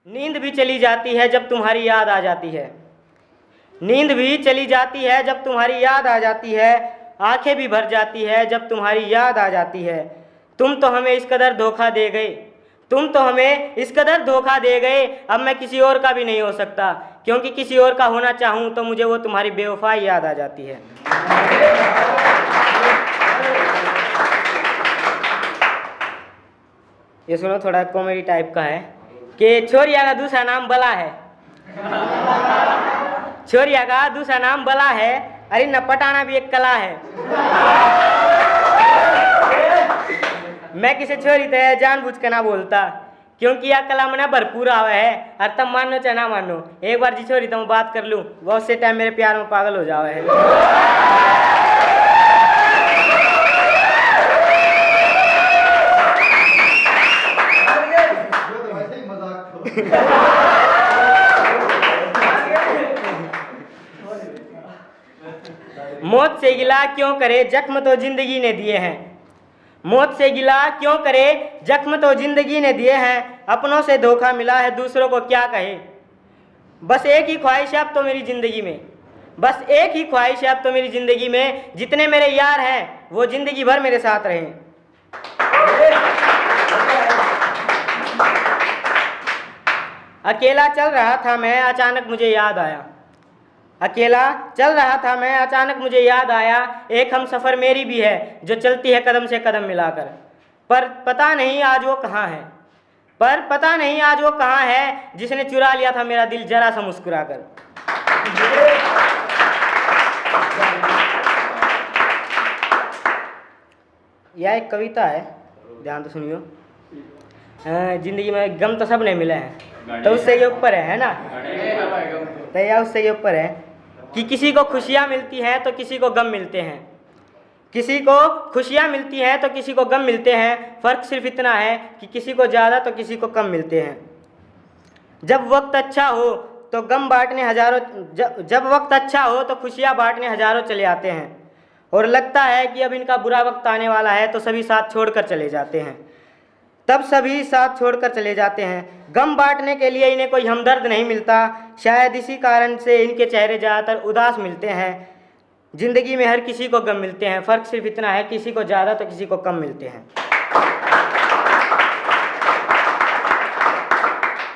नींद भी चली जाती है जब तुम्हारी याद आ जाती है। नींद भी चली जाती है जब तुम्हारी याद आ जाती है। आंखें भी भर जाती है जब तुम्हारी याद आ जाती है। तुम तो हमें इस कदर धोखा दे गए, तुम तो हमें इस कदर धोखा दे गए। अब मैं किसी और का भी नहीं हो सकता, क्योंकि किसी और का होना चाहूँ तो मुझे वो तुम्हारी बेवफाई याद आ जाती है। ये सुनो, थोड़ा कॉमेडी टाइप का है कि छोरिया का दूसरा नाम बला है। छोरिया का दूसरा नाम बला है, अरे न पटाना भी एक कला है। मैं किसी छोरी ते जानबूझ के ना बोलता, क्योंकि यह कला में भरपूर आवे है। और तब मानो चाहे ना मानो, एक बार जी छोरी तो मैं बात कर लूँ, बहुत से टाइम मेरे प्यार में पागल हो जावे है। मौत से गिला क्यों करे, जख्म तो जिंदगी ने दिए हैं। मौत से गिला क्यों करे, जख्म तो जिंदगी ने दिए हैं। अपनों से धोखा मिला है, दूसरों को क्या कहे। बस एक ही ख्वाहिश है अब तो मेरी जिंदगी में, बस एक ही ख्वाहिश है अब तो मेरी जिंदगी में, जितने मेरे यार हैं वो जिंदगी भर मेरे साथ रहें। अकेला चल रहा था मैं, अचानक मुझे याद आया। अकेला चल रहा था मैं, अचानक मुझे याद आया। एक हम सफ़र मेरी भी है, जो चलती है कदम से कदम मिलाकर। पर पता नहीं आज वो कहाँ है, पर पता नहीं आज वो कहाँ है, जिसने चुरा लिया था मेरा दिल जरा सा मुस्कुरा कर। यह एक कविता है, ध्यान तो सुनियो। जिंदगी में गम तो सब ने मिले हैं, तो उससे ये ऊपर है ना, तो यह उससे ये ऊपर है कि किसी को खुशियाँ मिलती हैं तो किसी को गम मिलते हैं। किसी को खुशियाँ मिलती हैं तो किसी को गम मिलते हैं। फ़र्क सिर्फ इतना है कि किसी को ज़्यादा तो किसी को कम मिलते हैं। जब वक्त अच्छा हो तो गम बांटने हजारों, जब वक्त अच्छा हो तो खुशियाँ बांटने हजारों चले आते हैं। और लगता है कि अब इनका बुरा वक्त आने वाला है तो सभी साथ छोड़कर चले जाते हैं, तब सभी साथ छोड़कर चले जाते हैं। गम बांटने के लिए इन्हें कोई हमदर्द नहीं मिलता, शायद इसी कारण से इनके चेहरे ज़्यादातर उदास मिलते हैं। ज़िंदगी में हर किसी को गम मिलते हैं, फ़र्क सिर्फ इतना है किसी को ज़्यादा तो किसी को कम मिलते हैं।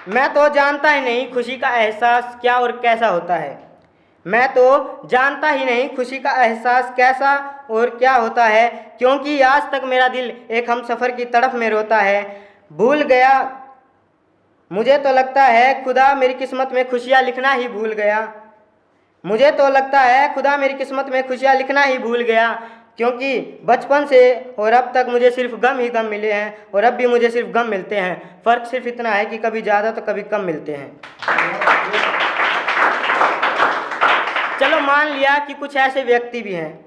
मैं तो जानता ही नहीं खुशी का एहसास क्या और कैसा होता है। मैं तो जानता ही नहीं खुशी का एहसास कैसा और क्या होता है, क्योंकि आज तक मेरा दिल एक हमसफ़र की तड़फ में रोता है। भूल गया, मुझे तो लगता है खुदा मेरी किस्मत में खुशियाँ लिखना ही भूल गया। मुझे तो लगता है खुदा मेरी किस्मत में खुशियाँ लिखना ही भूल गया, क्योंकि बचपन से और अब तक मुझे सिर्फ गम ही गम मिले हैं, और अब भी मुझे सिर्फ गम मिलते हैं। फ़र्क सिर्फ इतना है कि कभी ज़्यादा तो कभी कम मिलते हैं। चलो मान लिया कि कुछ ऐसे व्यक्ति भी हैं,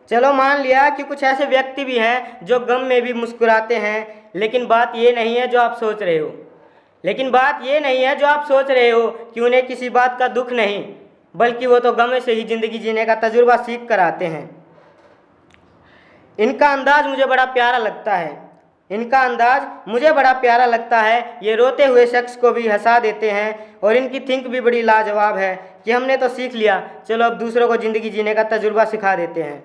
चलो मान लिया कि कुछ ऐसे व्यक्ति भी हैं जो गम में भी मुस्कुराते हैं, लेकिन बात ये नहीं है जो आप सोच रहे हो। लेकिन बात ये नहीं है जो आप सोच रहे हो कि उन्हें किसी बात का दुख नहीं, बल्कि वो तो गम से ही ज़िंदगी जीने का तजुर्बा सीख कर आते हैं। इनका अंदाज़ मुझे बड़ा प्यारा लगता है, इनका अंदाज़ मुझे बड़ा प्यारा लगता है। ये रोते हुए शख्स को भी हंसा देते हैं, और इनकी थिंक भी बड़ी लाजवाब है कि हमने तो सीख लिया, चलो अब दूसरों को ज़िंदगी जीने का तजुर्बा सिखा देते हैं।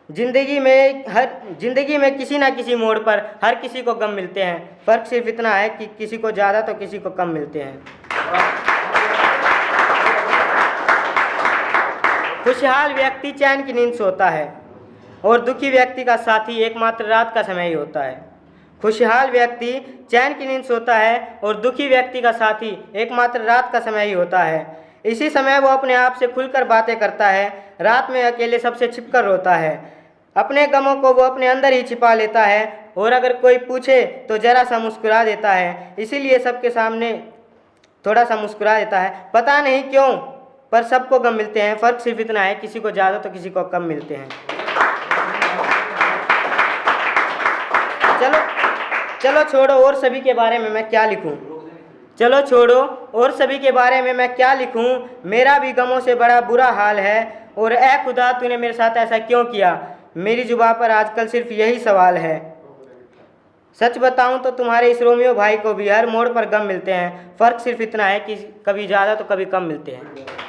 ज़िंदगी में किसी ना किसी मोड़ पर हर किसी को गम मिलते हैं, फ़र्क सिर्फ इतना है कि किसी को ज़्यादा तो किसी को कम मिलते हैं। खुशहाल व्यक्ति चैन की नींद सोता है, और दुखी व्यक्ति का साथी एकमात्र रात का समय ही होता है। खुशहाल व्यक्ति चैन की नींद सोता है, और दुखी व्यक्ति का साथी एकमात्र रात का समय ही होता है। इसी समय वो अपने आप से खुलकर बातें करता है, रात में अकेले सबसे छिपकर रोता है। अपने गमों को वो अपने अंदर ही छिपा लेता है, और अगर कोई पूछे तो ज़रा सा मुस्कुरा देता है, इसीलिए सबके सामने थोड़ा सा मुस्कुरा देता है। पता नहीं क्यों, पर सबको गम मिलते हैं, फ़र्क सिर्फ इतना है किसी को ज़्यादा तो किसी को कम मिलते हैं। चलो छोड़ो और सभी के बारे में मैं क्या लिखूं, चलो छोड़ो और सभी के बारे में मैं क्या लिखूं। मेरा भी गमों से बड़ा बुरा हाल है, और ऐ खुदा तूने मेरे साथ ऐसा क्यों किया। मेरी जुबान पर आजकल सिर्फ यही सवाल है। सच बताऊं तो तुम्हारे इस रोमियो भाई को भी हर मोड़ पर गम मिलते हैं, फ़र्क सिर्फ इतना है कि कभी ज़्यादा तो कभी कम मिलते हैं।